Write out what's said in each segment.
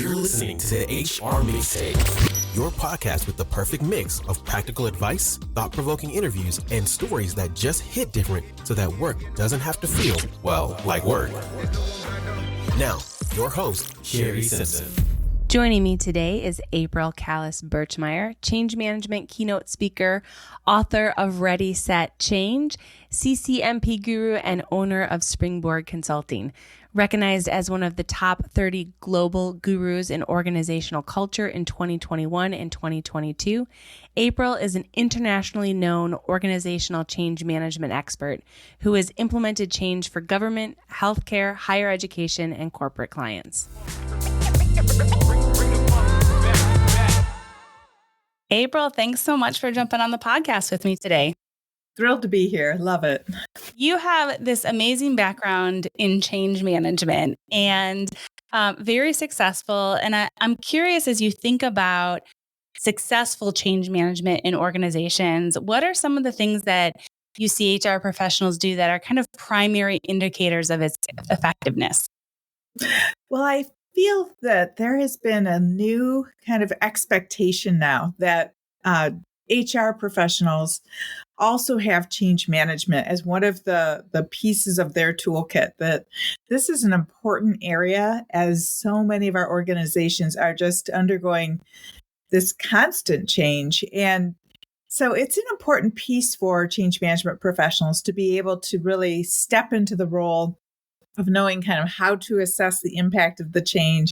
You're listening to the HR Mixtape, your podcast with the perfect mix of practical advice, thought-provoking interviews, and stories that just hit different so that work doesn't have to feel, well, like work. Now, your host, Shari Simpson. Joining me today is April Callis-Birchmeier, change management keynote speaker, author of Ready, Set, Change, CCMP guru, and owner of Springboard Consulting. Recognized as one of the top 30 global gurus in organizational culture in 2021 and 2022, April is an internationally known organizational change management expert who has implemented change for government, healthcare, higher education, and corporate clients. April, thanks so much for jumping on the podcast with me today. Thrilled to be here. Love it. You have this amazing background in change management and very successful. And I'm curious, as you think about successful change management in organizations, what are some of the things that you see HR professionals do that are kind of primary indicators of its effectiveness? Well, I feel that there has been a new kind of expectation now that HR professionals also have change management as one of the pieces of their toolkit, that this is an important area as so many of our organizations are just undergoing this constant change. And so it's an important piece for change management professionals to be able to really step into the role of knowing kind of how to assess the impact of the change,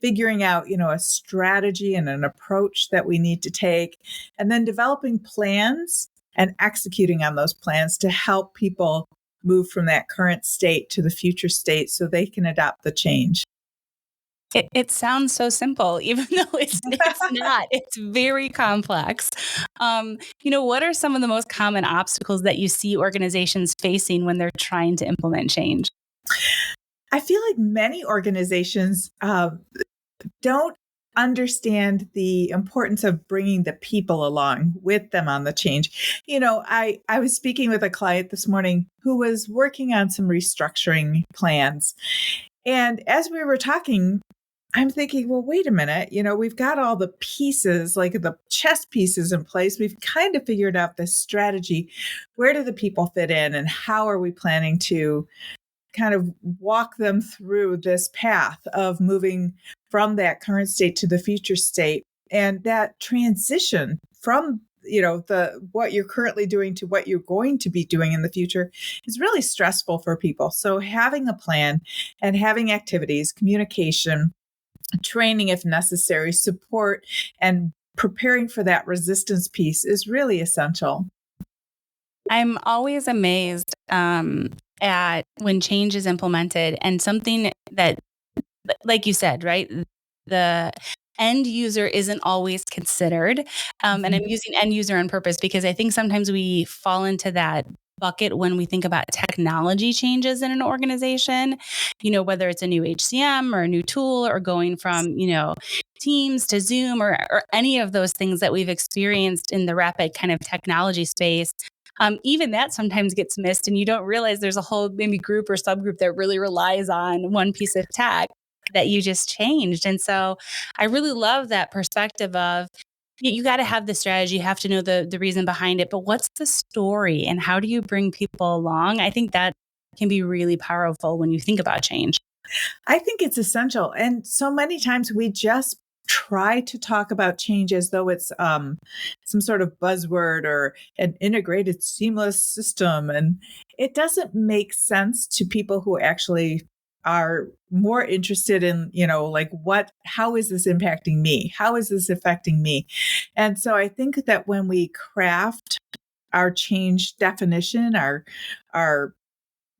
figuring out, a strategy and an approach that we need to take, and then developing plans and executing on those plans to help people move from that current state to the future state so they can adopt the change. It sounds so simple, even though it's not. It's very complex. What are some of the most common obstacles that you see organizations facing when they're trying to implement change? I feel like many organizations don't understand the importance of bringing the people along with them on the change. I was speaking with a client this morning who was working on some restructuring plans. And as we were talking, I'm thinking, well, wait a minute, we've got all the pieces, like the chess pieces in place. We've kind of figured out this strategy. Where do the people fit in, and how are we planning to kind of walk them through this path of moving from that current state to the future state? And that transition from, what you're currently doing to what you're going to be doing in the future is really stressful for people. So having a plan and having activities, communication, training if necessary, support, and preparing for that resistance piece is really essential. I'm always amazed at when change is implemented and something that, like you said, right, the end user isn't always considered. And I'm using end user on purpose because I think sometimes we fall into that bucket when we think about technology changes in an organization, whether it's a new HCM or a new tool or going from, Teams to Zoom or any of those things that we've experienced in the rapid kind of technology space. Even that sometimes gets missed, and you don't realize there's a whole maybe group or subgroup that really relies on one piece of tech that you just changed. And so I really love that perspective of you got to have the strategy, you have to know the reason behind it, but what's the story and how do you bring people along? I think that can be really powerful when you think about change. I think it's essential. And so many times we just try to talk about change as though it's some sort of buzzword or an integrated seamless system. And it doesn't make sense to people who actually are more interested in, how is this impacting me? How is this affecting me? And so I think that when we craft our change definition, our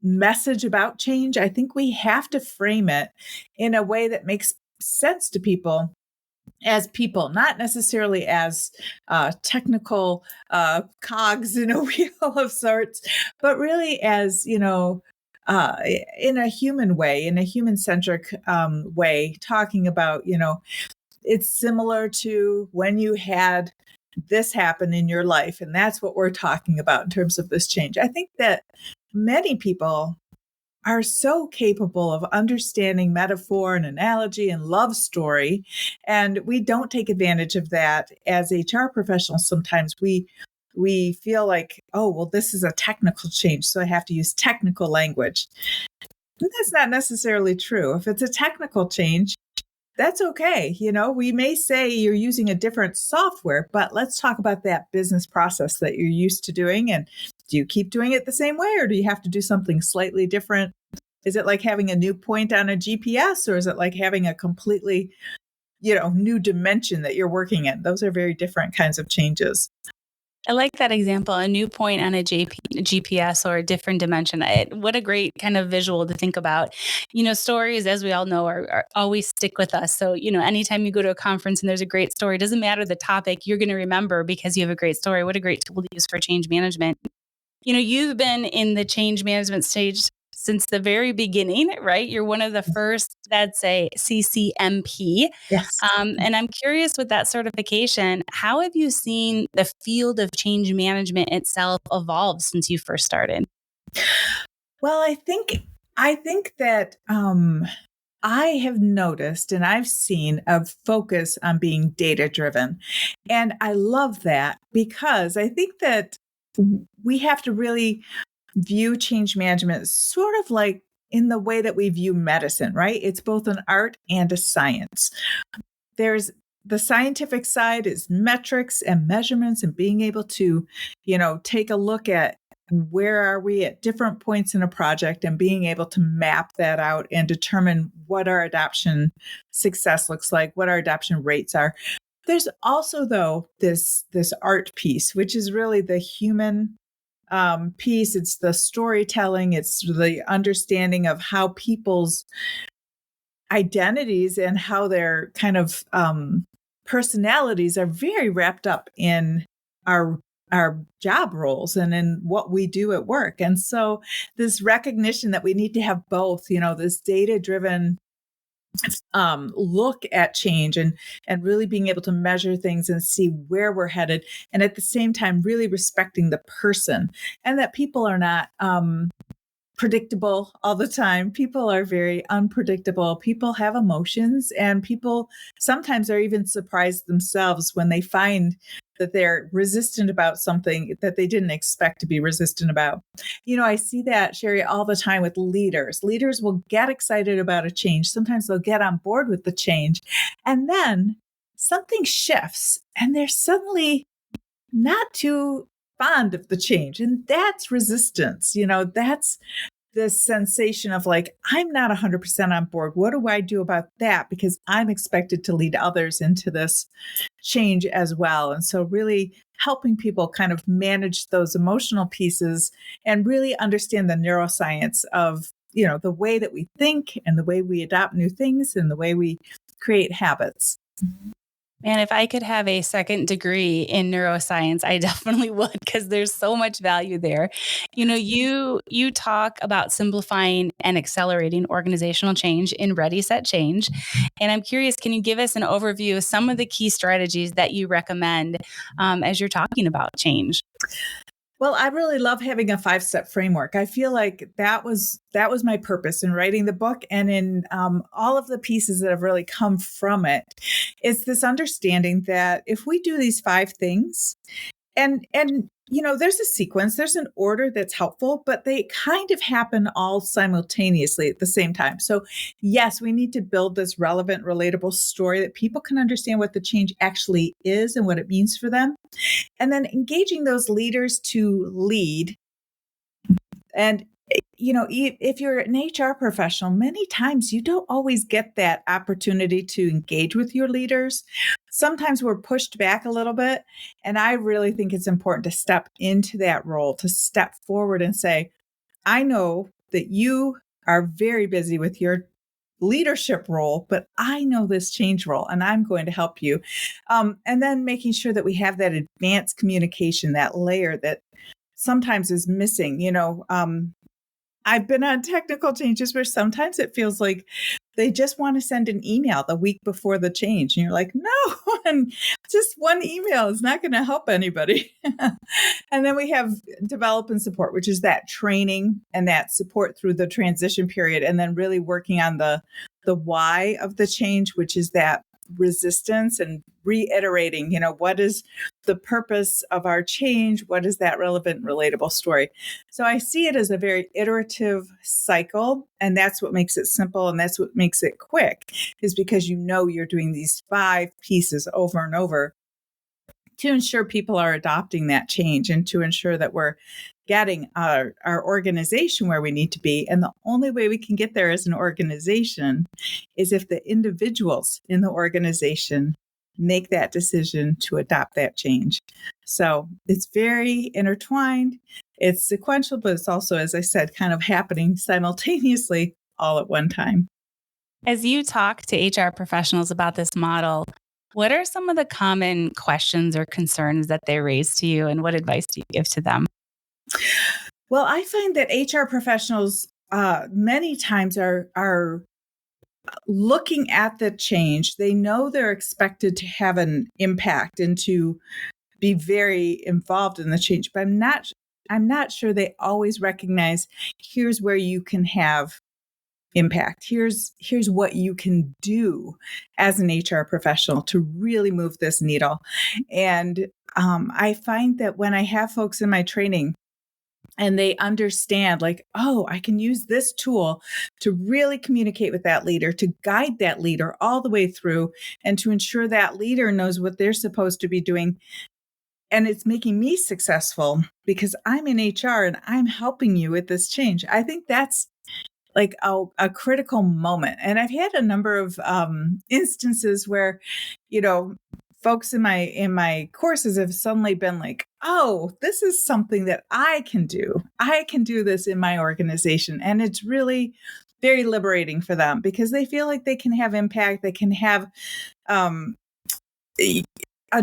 message about change, I think we have to frame it in a way that makes sense to people as people, not necessarily as technical cogs in a wheel of sorts, but really as, in a human way, in a human-centric way, talking about, it's similar to when you had this happen in your life. And that's what we're talking about in terms of this change. I think that many people are so capable of understanding metaphor and analogy and love story. And we don't take advantage of that as HR professionals. Sometimes we feel like, oh, well, this is a technical change, so I have to use technical language. And that's not necessarily true. If it's a technical change, that's okay. We may say you're using a different software, but let's talk about that business process that you're used to doing. And do you keep doing it the same way, or do you have to do something slightly different? Is it like having a new point on a GPS, or is it like having a completely, new dimension that you're working in? Those are very different kinds of changes. I like that example, a new point on a GPS or a different dimension. What a great kind of visual to think about. Stories, as we all know, are always stick with us. So, anytime you go to a conference and there's a great story, it doesn't matter the topic, you're going to remember because you have a great story. What a great tool to use for change management. You've been in the change management stage since the very beginning, right? You're one of the first that's a CCMP. Yes. And I'm curious with that certification, how have you seen the field of change management itself evolve since you first started? Well, I think that I have noticed and I've seen a focus on being data driven. And I love that because I think that we have to really view change management sort of like in the way that we view medicine, right? It's both an art and a science. There's the scientific side is metrics and measurements and being able to, take a look at where are we at different points in a project and being able to map that out and determine what our adoption success looks like, what our adoption rates are. There's also, though, this art piece, which is really the human piece. It's the storytelling. It's the understanding of how people's identities and how their kind of personalities are very wrapped up in our job roles and in what we do at work. And so this recognition that we need to have both, this data-driven look at change and really being able to measure things and see where we're headed. And at the same time, really respecting the person and that people are not predictable all the time. People are very unpredictable. People have emotions and people sometimes are even surprised themselves when they find that they're resistant about something that they didn't expect to be resistant about. I see that, Shari, all the time with leaders. Leaders will get excited about a change. Sometimes they'll get on board with the change. And then something shifts and they're suddenly not too fond of the change. And that's resistance. That's this sensation of like, I'm not 100% on board. What do I do about that? Because I'm expected to lead others into this change as well. And so really helping people kind of manage those emotional pieces and really understand the neuroscience of, the way that we think and the way we adopt new things and the way we create habits. Man, if I could have a second degree in neuroscience, I definitely would, because there's so much value there. You talk about simplifying and accelerating organizational change in Ready, Set, Change. And I'm curious, can you give us an overview of some of the key strategies that you recommend as you're talking about change? Well, I really love having a 5-step framework. I feel like that was my purpose in writing the book and in all of the pieces that have really come from it. It's this understanding that if we do these 5 things and there's a sequence, there's an order that's helpful, but they kind of happen all simultaneously at the same time. So yes, we need to build this relevant, relatable story that people can understand what the change actually is and what it means for them. And then engaging those leaders to lead. And if you're an HR professional, many times you don't always get that opportunity to engage with your leaders. Sometimes we're pushed back a little bit. And I really think it's important to step into that role, to step forward and say, I know that you are very busy with your leadership role, but I know this change role and I'm going to help you. And then making sure that we have that advanced communication, that layer that sometimes is missing. I've been on technical changes where sometimes it feels like they just want to send an email the week before the change. And you're like, no, and just one email is not going to help anybody. And then we have develop and support, which is that training and that support through the transition period. And then really working on the why of the change, which is that resistance and reiterating, what is the purpose of our change? What is that relevant, relatable story? So I see it as a very iterative cycle, and that's what makes it simple. And that's what makes it quick, is because you're doing these 5 pieces over and over to ensure people are adopting that change and to ensure that we're getting our organization where we need to be. And the only way we can get there as an organization is if the individuals in the organization make that decision to adopt that change. So it's very intertwined. It's sequential, but it's also, as I said, kind of happening simultaneously all at one time. As you talk to HR professionals about this model, what are some of the common questions or concerns that they raise to you, and what advice do you give to them? Well, I find that HR professionals many times are looking at the change. They know they're expected to have an impact and to be very involved in the change, but I'm not sure they always recognize, here's where you can have impact. Here's what you can do as an HR professional to really move this needle. And I find that when I have folks in my training and they understand, like, oh, I can use this tool to really communicate with that leader, to guide that leader all the way through, and to ensure that leader knows what they're supposed to be doing. And it's making me successful because I'm in HR and I'm helping you with this change. I think that's like a critical moment. And I've had a number of instances where, folks in my courses have suddenly been like, oh, this is something that I can do. I can do this in my organization. And it's really very liberating for them because they feel like they can have impact. They can have a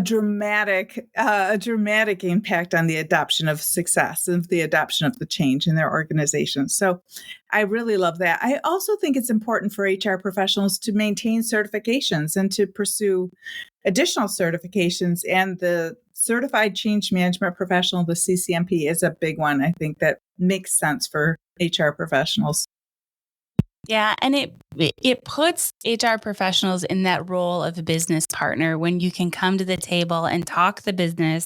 dramatic impact on the adoption of success and the adoption of the change in their organization. So I really love that. I also think it's important for HR professionals to maintain certifications and to pursue additional certifications. And the Certified Change Management Professional, the CCMP, is a big one, I think, that makes sense for HR professionals. Yeah, and it puts HR professionals in that role of a business partner when you can come to the table and talk the business,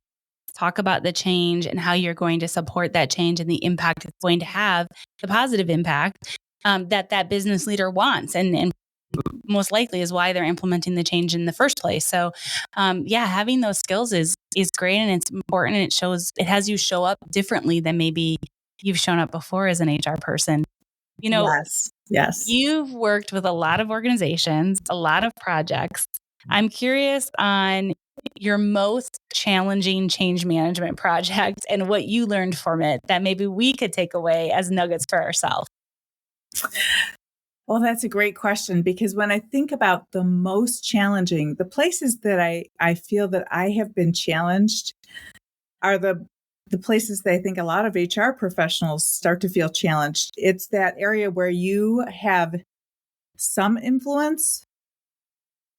talk about the change and how you're going to support that change and the impact it's going to have, the positive impact that business leader wants, and most likely is why they're implementing the change in the first place. So, having those skills is great, and it's important, and it has you show up differently than maybe you've shown up before as an HR person. Yes. You've worked with a lot of organizations, a lot of projects. I'm curious on your most challenging change management project and what you learned from it that maybe we could take away as nuggets for ourselves. Well, that's a great question, because when I think about the most challenging, the places that I feel that I have been challenged are the places that I think a lot of HR professionals start to feel challenged. It's that area where you have some influence,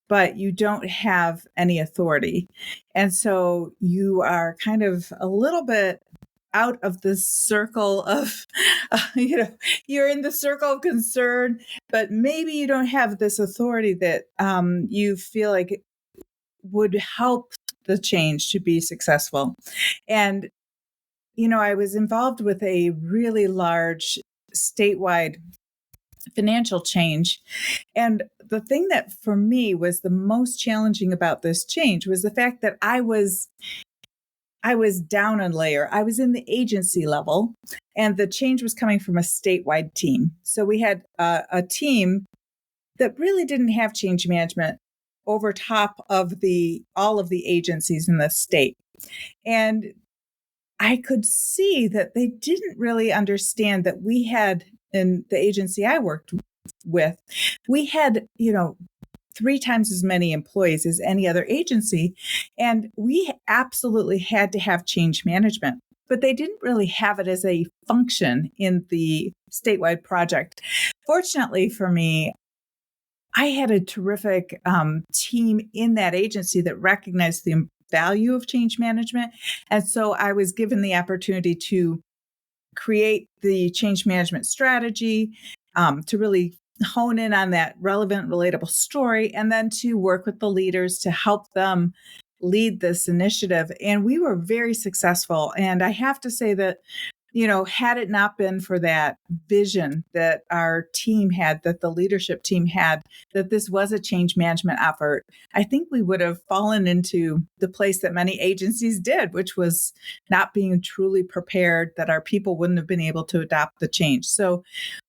but you don't have any authority. And so you are kind of a little bit out of the circle of, you're in the circle of concern, but maybe you don't have this authority that you feel like it would help the change to be successful. And I was involved with a really large statewide financial change. And the thing that for me was the most challenging about this change was the fact that I was down a layer. I was in the agency level, and the change was coming from a statewide team. So we had a team that really didn't have change management over top of all of the agencies in the state. And I could see that they didn't really understand that we had, in the agency I worked with, we had, 3 times as many employees as any other agency. And we absolutely had to have change management, but they didn't really have it as a function in the statewide project. Fortunately for me, I had a terrific team in that agency that recognized the value of change management. And so I was given the opportunity to create the change management strategy, to really hone in on that relevant, relatable story, and then to work with the leaders to help them lead this initiative. And we were very successful. And I have to say that, had it not been for that vision that our team had, that the leadership team had, that this was a change management effort, I think we would have fallen into the place that many agencies did, which was not being truly prepared, that our people wouldn't have been able to adopt the change. So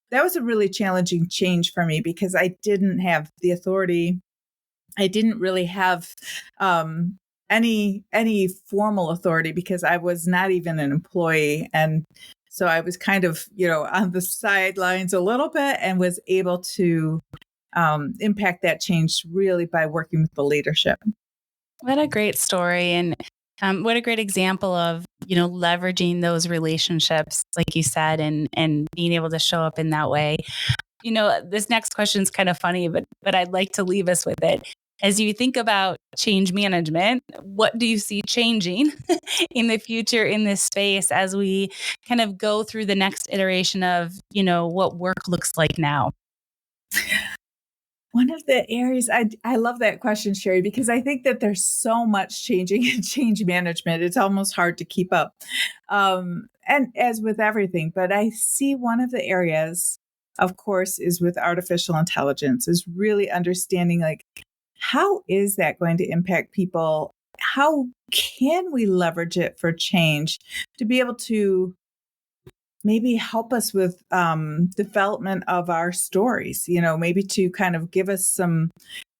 that was a really challenging change for me because I didn't have the authority. I didn't really have any formal authority because I was not even an employee. And so I was kind of, on the sidelines a little bit and was able to impact that change really by working with the leadership. What a great story. And what a great example of, leveraging those relationships, like you said, and being able to show up in that way. This next question is kind of funny, but I'd like to leave us with it. As you think about change management, what do you see changing in the future in this space as we kind of go through the next iteration of, what work looks like now? One of the areas I love that question, Shari, because I think that there's so much changing in change management. It's almost hard to keep up. And as with everything, but I see one of the areas, of course, is with artificial intelligence, is really understanding how is that going to impact people? How can we leverage it for change to be able to maybe help us with development of our stories, maybe to kind of give us some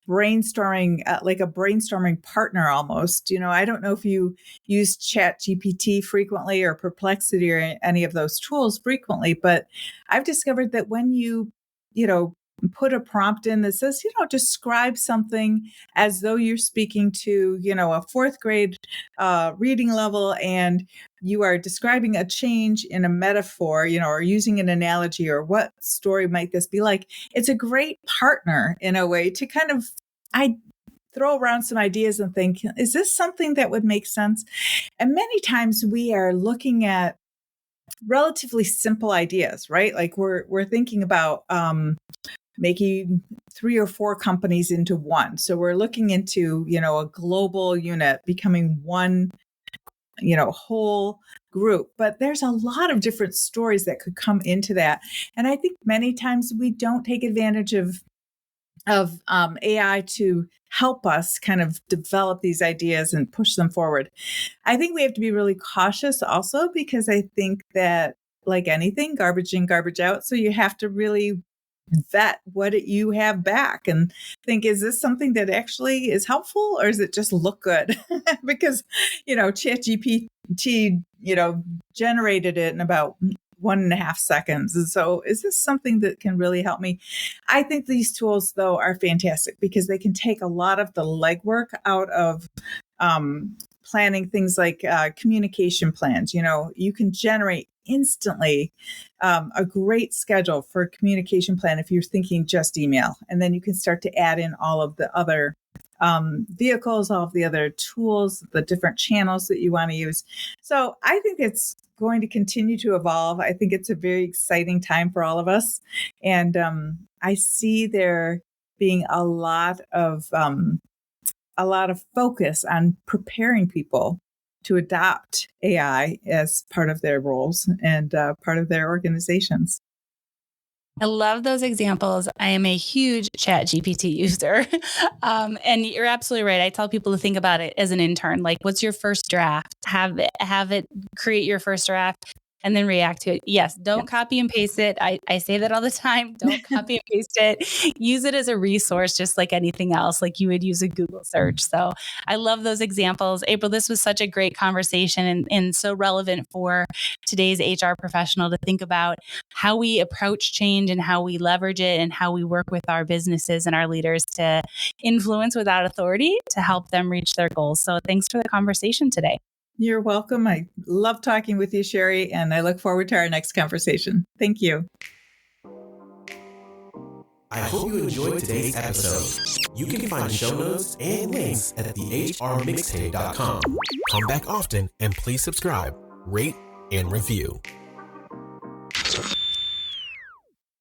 brainstorming, like a brainstorming partner almost. I don't know if you use ChatGPT frequently or Perplexity or any of those tools frequently, but I've discovered that when you put a prompt in that says, describe something as though you're speaking to, a fourth grade reading level, and you are describing a change in a metaphor, or using an analogy, or what story might this be like? It's a great partner in a way to kind of, I throw around some ideas and think, is this something that would make sense? And many times we are looking at relatively simple ideas, right? Like we're thinking about, making 3 or 4 companies into one. So we're looking into, a global unit becoming one, whole group. But there's a lot of different stories that could come into that. And I think many times we don't take advantage of AI to help us kind of develop these ideas and push them forward. I think we have to be really cautious also, because I think that, like anything, garbage in, garbage out. So you have to really vet what you have back and think, is this something that actually is helpful, or is it just look good? Because, ChatGPT, generated it in about 1.5 seconds. And so is this something that can really help me? I think these tools, though, are fantastic because they can take a lot of the legwork out of planning things like communication plans. You can generate instantly a great schedule for a communication plan if you're thinking just email. And then you can start to add in all of the other vehicles, all of the other tools, the different channels that you want to use. So I think it's going to continue to evolve. I think it's a very exciting time for all of us. And I see there being a lot of focus on preparing people to adopt AI as part of their roles and part of their organizations. I love those examples. I am a huge ChatGPT user. And you're absolutely right. I tell people to think about it as an intern. Like, what's your first draft? Have it create your first draft and then react to it. Yes, don't copy and paste it. I say that all the time. Don't copy and paste it. Use it as a resource, just like anything else, like you would use a Google search. So I love those examples. April, this was such a great conversation and so relevant for today's HR professional to think about how we approach change and how we leverage it and how we work with our businesses and our leaders to influence without authority to help them reach their goals. So thanks for the conversation today. You're welcome. I love talking with you, Shari, and I look forward to our next conversation. Thank you. I hope you enjoyed today's episode. You can find show notes and links at thehrmixtape.com. Come back often and please subscribe, rate, and review.